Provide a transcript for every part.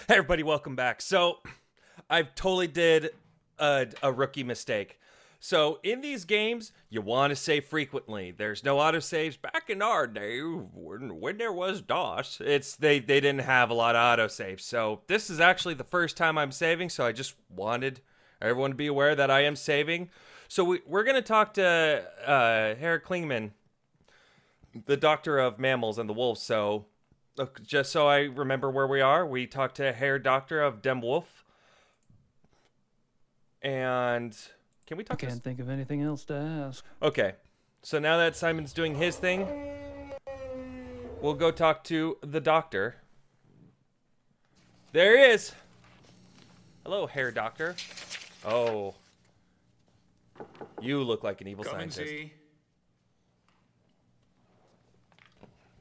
Hey everybody, welcome back. So, I totally did a rookie mistake. So, in these games, you want to save frequently. There's no autosaves. Back in our day, when there was DOS, they didn't have a lot of autosaves. So, this is actually the first time I'm saving, so I just wanted everyone to be aware that I am saving. So, we're going to talk to Herr Klingman, the doctor of mammals and the wolves. So, just so I remember where we are, we talked to Herr Doctor of Dem Wolf. And can we talk I can't think of anything else to ask. Okay. So now that Simon's doing his thing, we'll go talk to the doctor. There he is. Hello, Herr Doctor. Oh. You look like an evil scientist. See.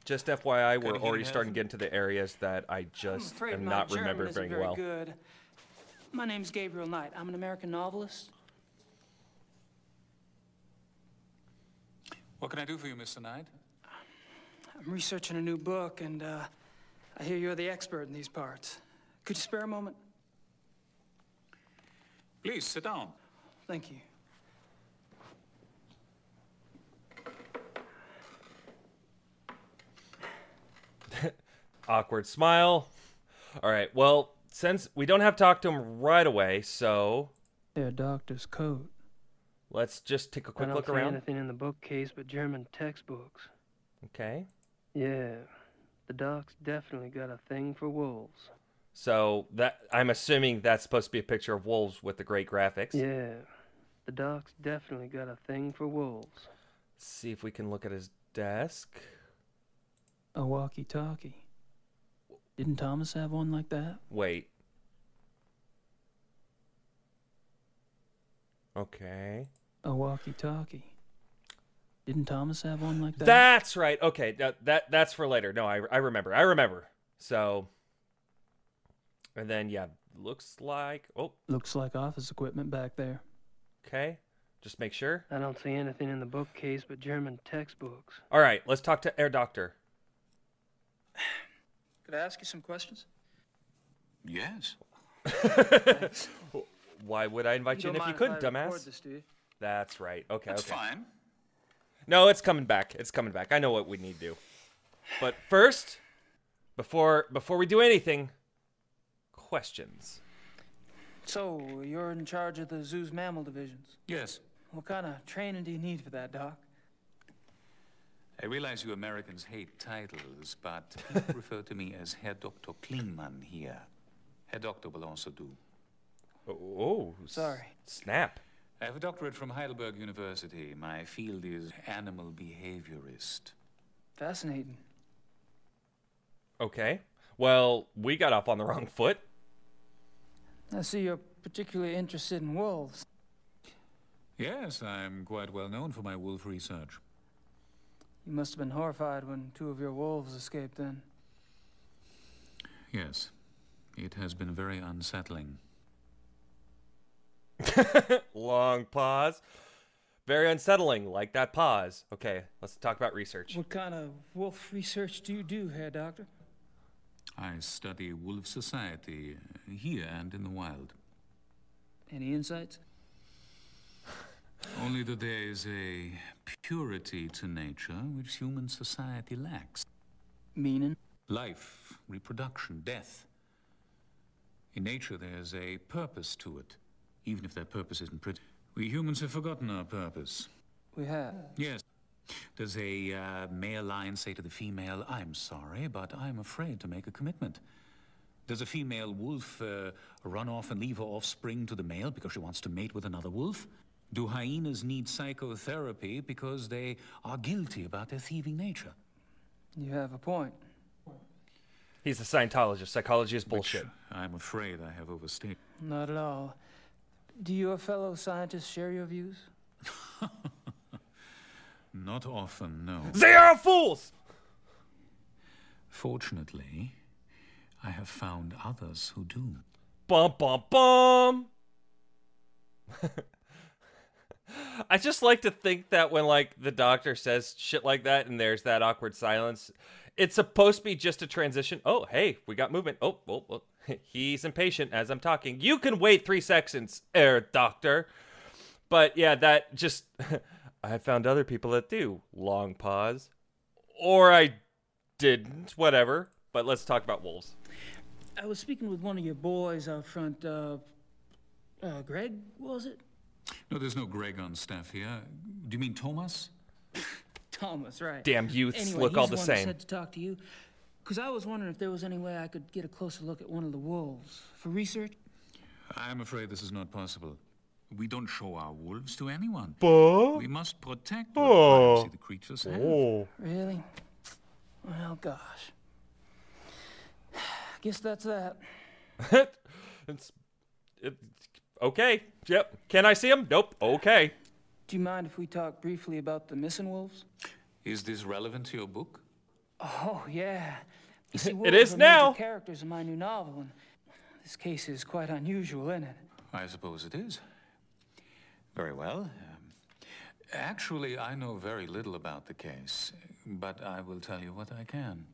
Just FYI, we're already starting to get into the areas that I just am not remembering very well. Good. My name's Gabriel Knight. I'm an American novelist. What can I do for you, Mr. Knight? I'm researching a new book, and I hear you're the expert in these parts. Could you spare a moment? Please, sit down. Thank you. Awkward smile. All right, well, since we don't have to talk to him right away, so Their doctor's coat. let's just take a quick look I don't see around. anything in the bookcase but German textbooks. Okay. Yeah, the doc's definitely got a thing for wolves. So that I'm assuming that's supposed to be a picture of wolves with the great graphics. Yeah, the doc's definitely got a thing for wolves. See if we can look at his desk. A walkie-talkie. Didn't Thomas have one like that? Wait. Okay. A walkie-talkie. Didn't Thomas have one like that? That's right. Okay, that's for later. No, I remember. So, and then yeah, looks like Looks like office equipment back there. okay. Just make sure. I don't see anything in the bookcase but German textbooks. All right, let's talk to Herr Doctor. Could I ask you some questions? Yes. Why would I invite you in if you could, dumbass? This, do you? That's right. Okay, That's okay. fine. No, it's coming back. It's coming back. I know what we need to do. But first, before we do anything, questions. So, you're in charge of the zoo's mammal divisions. Yes. What kind of training do you need for that, Doc? I realize you Americans hate titles, but people refer to me as Herr Dr. Klingman here. Herr Doctor will also do. Oh, Sorry. Snap. I have a doctorate from Heidelberg University. My field is animal behaviorist. Fascinating. Okay. Well, we got off on the wrong foot. I see you're particularly interested in wolves. Yes, I'm quite well known for my wolf research. You must have been horrified when two of your wolves escaped then. Yes. It has been very unsettling. Long pause. Very unsettling, like that pause. Okay, let's talk about research. What kind of wolf research do you do, Herr Doctor? I study wolf society here and in the wild. Any insights? Only that there is a purity to nature which human society lacks. Meaning? Life, reproduction, death. In nature, there's a purpose to it, even if that purpose isn't pretty. We humans have forgotten our purpose. We have. Yes. Does a male lion say to the female, "I'm sorry, but I'm afraid to make a commitment"? Does a female wolf run off and leave her offspring to the male because she wants to mate with another wolf? Do hyenas need psychotherapy because they are guilty about their thieving nature? You have a point. He's a Scientologist. Psychology is bullshit. Which I'm afraid I have overstated. Not at all. Do your fellow scientists share your views? Not often, no. They are fools! Fortunately, I have found others who do. Bum, bum, bum! I just like to think that when, like, the doctor says shit like that and there's that awkward silence, It's supposed to be just a transition. Oh, hey, we got movement. Oh. He's impatient as I'm talking. You can wait 3 seconds, doctor. But yeah, that just... I found other people that do. Long pause. Or I didn't. Whatever. But let's talk about wolves. I was speaking with one of your boys out front. Greg, was it? No, there's no Greg on staff here. Do you mean Thomas? Thomas, right. Damn youths anyway, look all the he's the one that same. said to talk to you. Because I was wondering if there was any way I could get a closer look at one of the wolves for research. I'm afraid this is not possible. We don't show our wolves to anyone. But... We must protect what privacy the creatures have. Really? Well, gosh. Guess that's that. it's okay. Yep. Can I see him? Nope. Okay. Do you mind if we talk briefly about the missing wolves? Is this relevant to your book? Oh, yeah. You see, It wolves is are now. major characters in my new novel, and this case is quite unusual, isn't it? I suppose it is. Very well. Actually, I know very little about the case, but I will tell you what I can.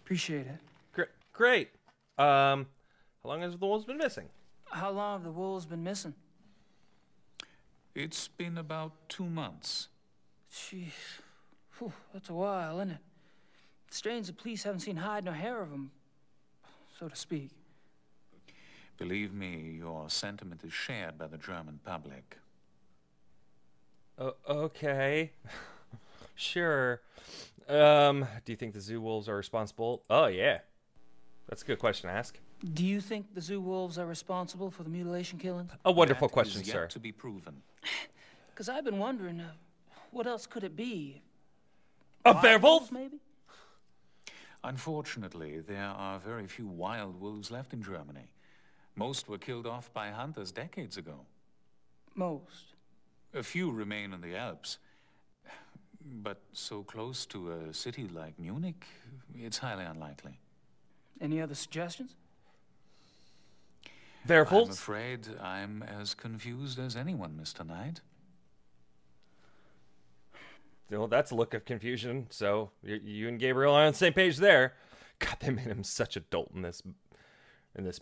Appreciate it. Great. How long has the wolves been missing? How long have the wolves been missing? It's been about 2 months. Jeez. Whew, that's a while, isn't it? It's strange the police haven't seen hide nor hair of them, so to speak. Believe me, your sentiment is shared by the German public. Okay. Sure. Do you think the zoo wolves are responsible? Oh, yeah. That's a good question to ask. Do you think the zoo wolves are responsible for the mutilation killings? A wonderful That question, is yet sir. to be proven. Because I've been wondering, what else could it be? A Wild werewolf? wolves, maybe? Unfortunately, there are very few wild wolves left in Germany. Most were killed off by hunters decades ago. Most. A few remain in the Alps. But so close to a city like Munich, it's highly unlikely. Any other suggestions? I'm Werewolves? afraid I'm as confused as anyone, Mr. Knight. Well, that's a look of confusion. So you and Gabriel are on the same page there. God, they made him such a dolt in this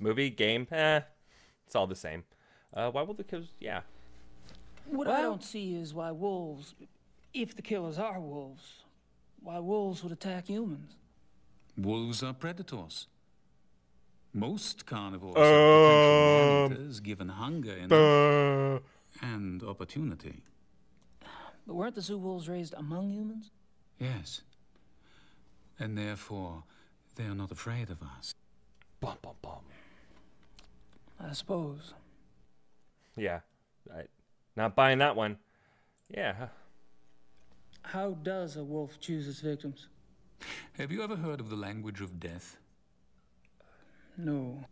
movie game. It's all the same. Why will the kids? Yeah. What I don't see is why wolves, if the killers are wolves, why wolves would attack humans. Wolves are predators. Most carnivores are potential man-eaters given hunger enough and opportunity. But weren't the zoo wolves raised among humans? Yes. And therefore, they are not afraid of us. Bum, bum, bum. I suppose. Yeah. Not buying that one. Yeah. How does a wolf choose its victims? Have you ever heard of the language of death? No.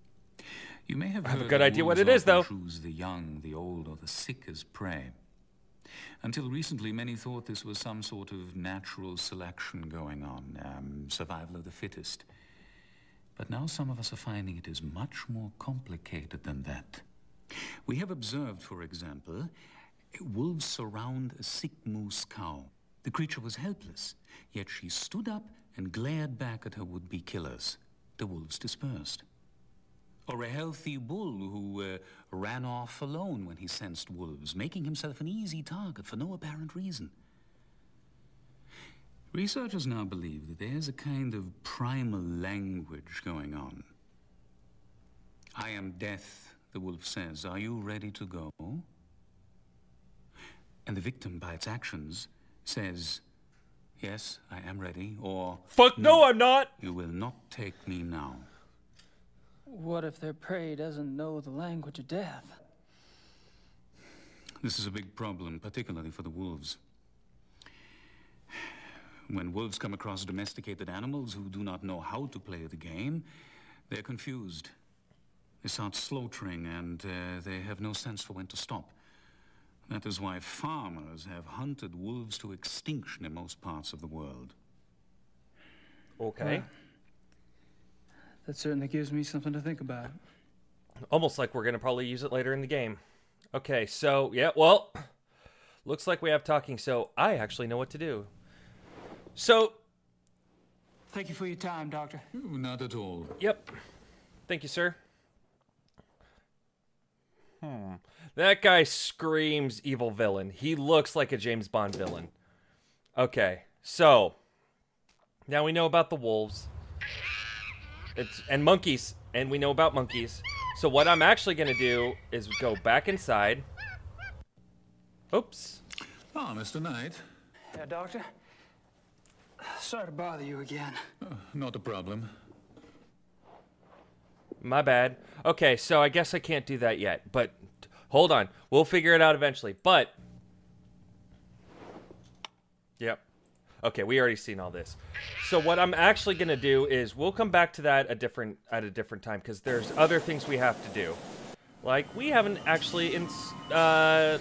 You may have I have a heard good that idea what wolves it is, often though. choose the young, the old, or the sick as prey. Until recently, many thought this was some sort of natural selection going on, survival of the fittest. But now some of us are finding it is much more complicated than that. We have observed, for example, wolves surround a sick moose cow. The creature was helpless, yet she stood up and glared back at her would-be killers. The wolves dispersed. Or a healthy bull who ran off alone when he sensed wolves, making himself an easy target for no apparent reason. Researchers now believe that there's a kind of primal language going on. I am death, the wolf says. Are you ready to go? And the victim, by its actions, says, yes, I am ready, or Fuck no, I'm not. you will not take me now. What if their prey doesn't know the language of death? This is a big problem, particularly for the wolves. When wolves come across domesticated animals who do not know how to play the game, they're confused. They start slaughtering, and they have no sense for when to stop. That is why farmers have hunted wolves to extinction in most parts of the world. Okay. That certainly gives me something to think about. Almost like we're going to probably use it later in the game. Okay, so, yeah, well, looks like we have talking, so I actually know what to do. So, Thank you for your time, Doctor. Not at all. Yep. Thank you, sir. That guy screams evil villain. He looks like a James Bond villain. Okay, so now we know about the wolves. And monkeys. And we know about monkeys. So what I'm actually going to do is go back inside. Oops. Ah, Mr. Knight. Yeah, Doctor? Sorry to bother you again. Not a problem. My bad. Okay, so I guess I can't do that yet. But hold on. We'll figure it out eventually. But... Yep. Okay, we already seen all this. So what I'm actually going to do is we'll come back to that at a different time because there's other things we have to do. Like, we haven't actually gone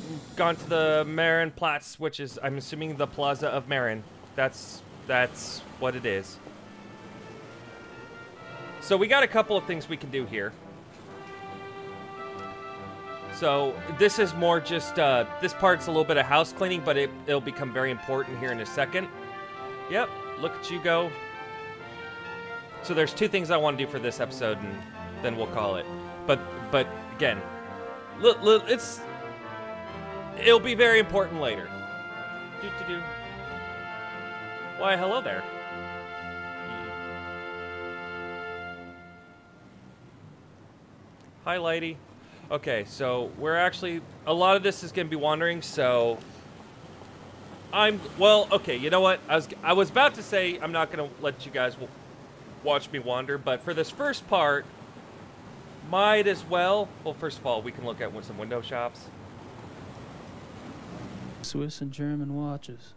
to the Marienplatz, which is, I'm assuming, the Plaza of Marin. That's what it is. So we got a couple of things we can do here. So this is more just, this part's a little bit of house cleaning, but it'll become very important here in a second. Yep, look at you go. So there's two things I want to do for this episode, and then we'll call it. But again, it'll be very important later. Do. Why, hello there. Hi, lady. Okay, so we're actually, a lot of this is going to be wandering, so well, okay, you know what? I was about to say I'm not going to let you guys watch me wander, but for this first part, might as well. Well, first of all, we can look at some window shops. Swiss and German watches.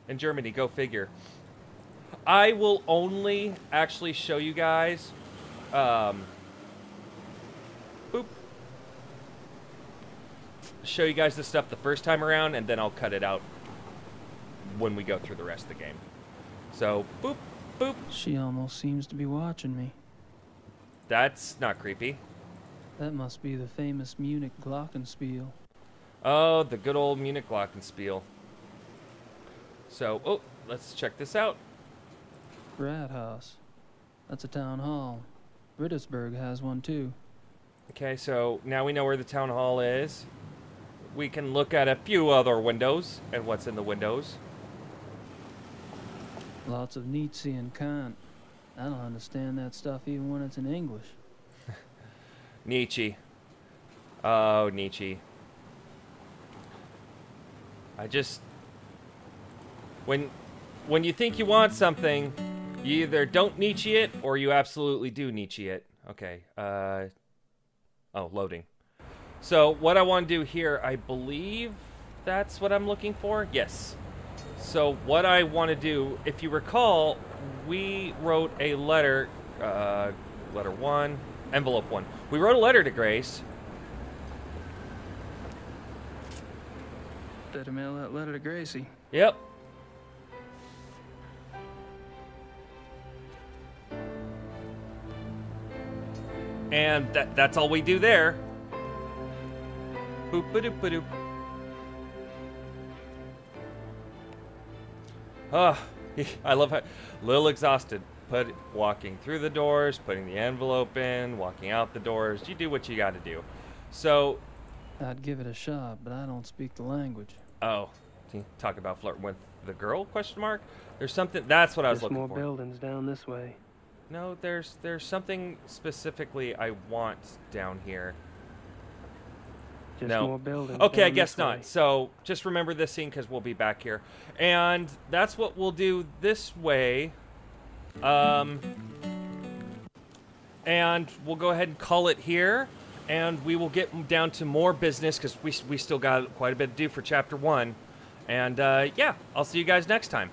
In Germany, go figure. I will only actually show you guys, boop. Show you guys this stuff the first time around, and then I'll cut it out when we go through the rest of the game. So, boop, boop. She almost seems to be watching me. That's not creepy. That must be the famous Munich Glockenspiel. Oh, the good old Munich Glockenspiel. So, oh, let's check this out. Rathaus. That's a town hall. Rittersburg has one too. Okay, so now we know where the town hall is. We can look at a few other windows and what's in the windows. Lots of Nietzsche and Kant. I don't understand that stuff even when it's in English. Nietzsche. Oh, Nietzsche. I just... When you think you want something, you either don't Nietzsche it or you absolutely do Nietzsche it. Okay. Oh, loading. So what I want to do here, I believe that's what I'm looking for. Yes. So what I want to do, if you recall, we wrote a letter, letter 1, envelope 1. We wrote a letter to Grace. Better mail that letter to Gracie. Yep. And that's all we do there. Boop, ba-doop, ba-doop. Oh, I love how... Little exhausted. Walking through the doors, putting the envelope in, walking out the doors. You do what you got to do. So... I'd give it a shot, but I don't speak the language. Oh. Talk about flirting with the girl, question mark? There's something... That's what I was looking for. There's more buildings down this way. No, there's something specifically I want down here. Just no. more buildings. Okay, I down guess this not. way. So just remember this scene because we'll be back here. And that's what we'll do this way. And we'll go ahead and call it here. And we will get down to more business because we still got quite a bit to do for Chapter 1. And yeah, I'll see you guys next time.